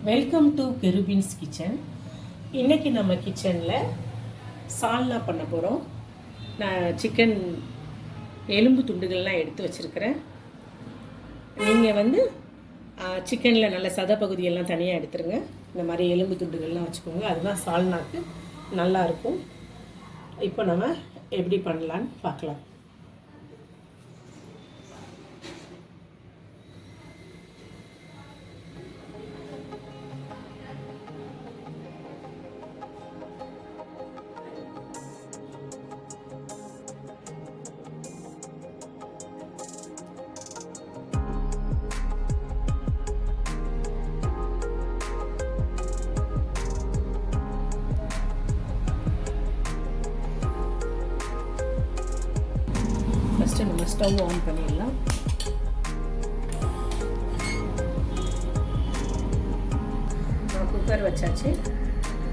Welcome to கெருபின்ஸ் kitchen. இன்றைக்கி நம்ம கிச்சனில் சால்னா பண்ண போகிறோம். நான் சிக்கன் எலும்பு துண்டுகள்லாம் எடுத்து வச்சுருக்கிறேன். நீங்கள் சிக்கனில் நல்ல சத பகுதியெல்லாம் தனியாக எடுத்துருங்க. இந்த மாதிரி எலும்பு துண்டுகள்லாம் வச்சுக்கோங்க. அதுதான் சால்னாக்கு நல்லாயிருக்கும். இப்போ நம்ம எப்படி பண்ணலான்னு பார்க்கலாம். ஃபஸ்ட்டு நம்ம ஸ்டவ் ஆன் பண்ணிடலாம். குக்கர் வச்சாச்சு.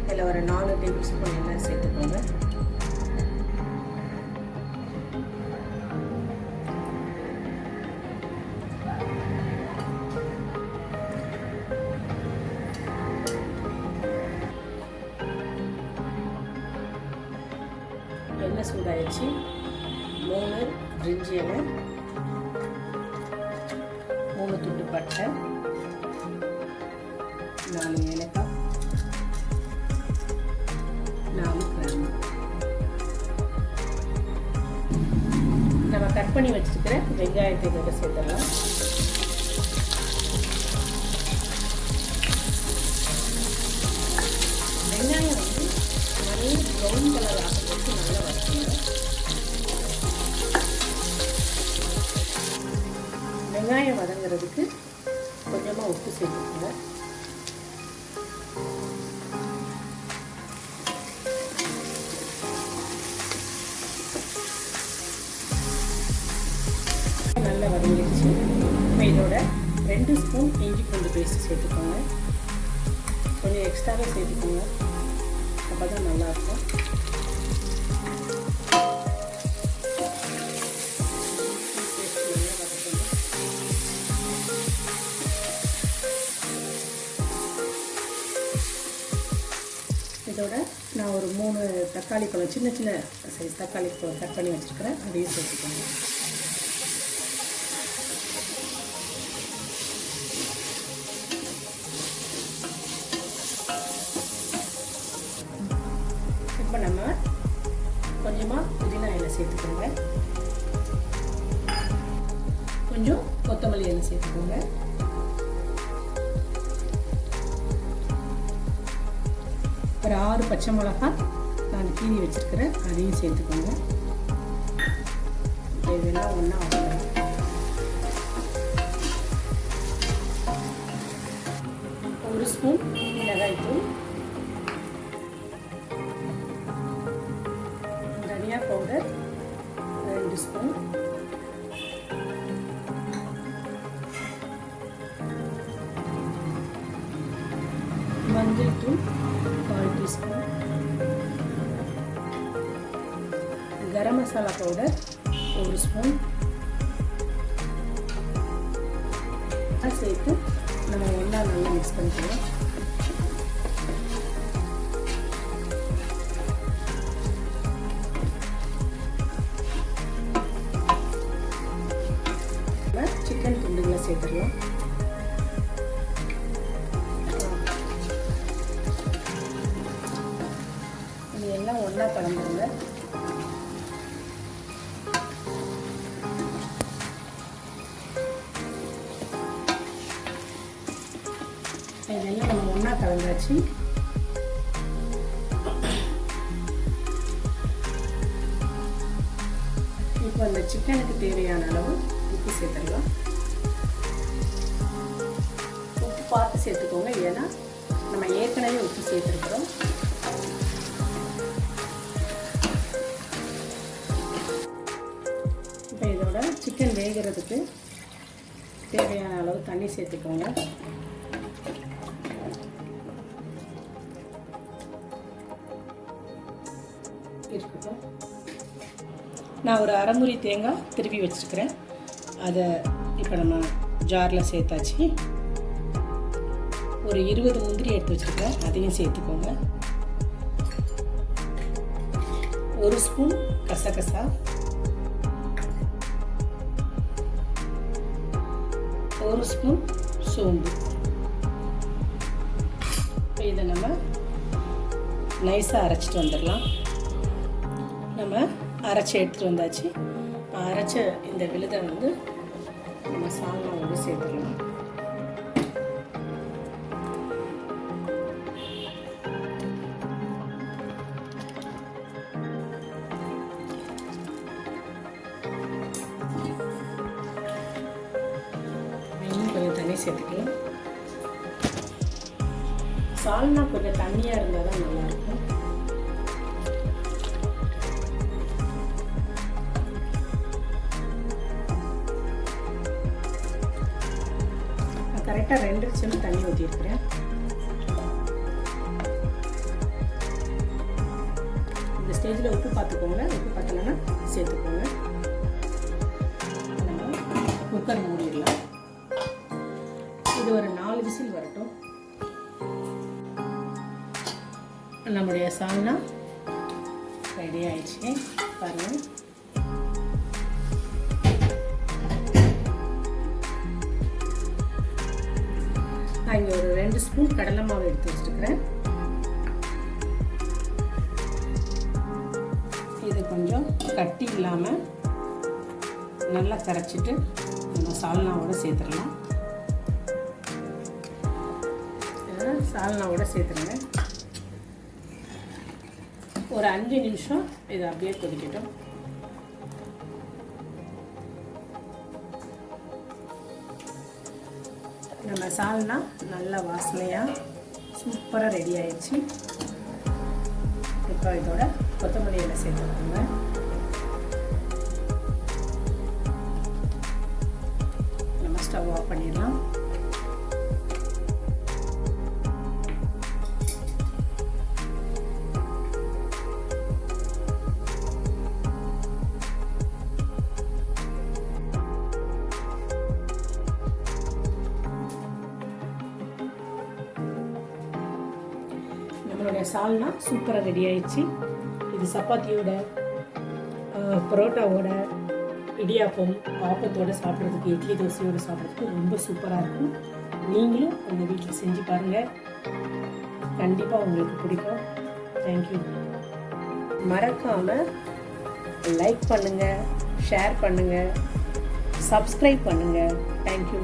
இதில் ஒரு 4 டேபிள் ஸ்பூன் எண்ணெய் சேர்த்துக்கோங்க. எண்ணெய் சூடாயிடுச்சு. 3 பிரிஞ்சி இலை, 3 துண்டு பட்டை, 4 ஏலக்காய், 4 கிராம்பு. நம்ம கட் பண்ணி வச்சிருக்கிற வெங்காயத்தை இதோட சேர்த்துடலாம். வெங்காயம் நல்ல ப்ரௌன் கலர் ஆகிறதுக்கு நல்லா வதக்கணும். வெங்காயம் வதங்கிறதுக்கு கொஞ்சமாக உப்பு சேர்த்துக்கோங்க. நல்லா வதங்கிடுச்சு. இப்போ இதோட 2 ஸ்பூன் இஞ்சி பூண்டு பேஸ்ட் சேர்த்துக்கோங்க. கொஞ்சம் எக்ஸ்ட்ராவே சேர்த்துக்கோங்க, அப்போ தான் நல்லாயிருக்கும். இதோட நான் ஒரு 3 தக்காளி பழம், சின்ன சின்ன சைஸ் தக்காளி பழம் கட் பண்ணி வச்சுருக்கிறேன். அதையும் சேர்த்துக்கோங்க. இப்போ நம்ம கொஞ்சமாக புதினா இலை சேர்த்துக்கோங்க. கொஞ்சம் கொத்தமல்லி இலை சேர்த்துக்கோங்க. ஒரு 6 பச்சை மிளகாய் நான் கீறி வச்சுருக்கிறேன். அதையும் சேர்த்துக்கோங்க. இதெல்லாம் ஒன்றா வதங்கணும். ஒரு ஸ்பூன் மிளகாய்த்தூள், தனியா பவுடர் 2 ஸ்பூன், மஞ்சள் தூள் 1/4 teaspoon, garam masala powder 1 spoon சேர்த்து நம்ம ஒன்றா நல்லா மிக்ஸ் பண்ணிக்கலாம். சிக்கன் துண்டுகளை சேர்த்துடலாம். இது எல்லாம் ஒன்றா கலந்துருங்க. பார்த்தீங்கன்னா நம்ம ஒன்றா கலந்தாச்சு. இப்போ அந்த சிக்கனுக்கு தேவையான அளவு உப்பு சேர்த்துடலாம். உப்பு பார்த்து சேர்த்துக்கோங்க, ஏன்னா நம்ம ஏற்கனவே உப்பு சேர்த்துருக்குறோம். இப்போ இதோட சிக்கன் வேகிறதுக்கு தேவையான அளவு தண்ணி சேர்த்துக்கோங்க. இருக்கட்டும். நான் ஒரு அரைமுறி தேங்காய் திருப்பி வச்சுருக்கிறேன். அதை இப்போ நம்ம ஜாரில் சேர்த்தாச்சு. ஒரு 20 முந்திரி எடுத்து வச்சுருக்கேன், அதையும் சேர்த்துக்கோங்க. 1 ஸ்பூன் கசகசா, 1 ஸ்பூன் சோம்பு. இதை நம்ம நைஸாக அரைச்சிட்டு வந்துடலாம். நம்ம அரைச்சி எடுத்துகிட்டு வந்தாச்சு. அரைச்ச இந்த விழுதை வந்து நம்ம சால்னாவோடு சேர்த்துடலாம். இன்னும் கொஞ்சம் தண்ணி சேர்த்துக்கலாம். சால்னா கொஞ்சம் தண்ணியாக இருந்தால் தான் நல்லாயிருக்கும். கரெக்டாக 2 செம்பு தண்ணி ஊற்றிருக்கிறேன். இந்த ஸ்டேஜில் உப்பு பார்த்துக்கோங்க, உப்பு பார்த்தலன்னா சேர்த்துக்கோங்க. நம்ம குக்கர் மூடிடலாம். இது ஒரு 4 விசில் வரட்டும். நம்முடைய சால்னா ரெடி ஆயிடுச்சு பாருங்கள். நான் இங்கே ஒரு 2 ஸ்பூன் கடலை மாவு எடுத்து வச்சுருக்கிறேன். இது கொஞ்சம் கட்டி இல்லாமல் நல்லா கரைச்சிட்டு நம்ம சால்னாவோட சேர்த்துடலாம். சால்னாவோட சேர்த்துருங்க. ஒரு 5 நிமிஷம் இதை அப்படியே கொதிக்கட்டும். நம்ம சால்னா நல்ல வாசனையாக சூப்பராக ரெடி ஆயிடுச்சு. இப்போ இதோட கொத்தமல்லி இலை சேர்த்துக்கோங்க. நம்ம ஸ்டவ் ஆஃப் பண்ணிடலாம். நம்மளுடைய சால்னா சூப்பராக ரெடி ஆயிடுச்சு. இது சப்பாத்தியோட, பரோட்டாவோட, இடியாப்பம், ஆப்பத்தோடு சாப்பிட்றதுக்கு, இட்லி தோசையோடு சாப்பிட்றதுக்கு ரொம்ப சூப்பராக இருக்கும். நீங்களும் உங்கள் வீட்டில் செஞ்சு பாருங்கள், கண்டிப்பாக உங்களுக்கு பிடிக்கும். தேங்க்யூ. மறக்காமல் லைக் பண்ணுங்கள், ஷேர் பண்ணுங்கள், சப்ஸ்கிரைப் பண்ணுங்கள். தேங்க்யூ.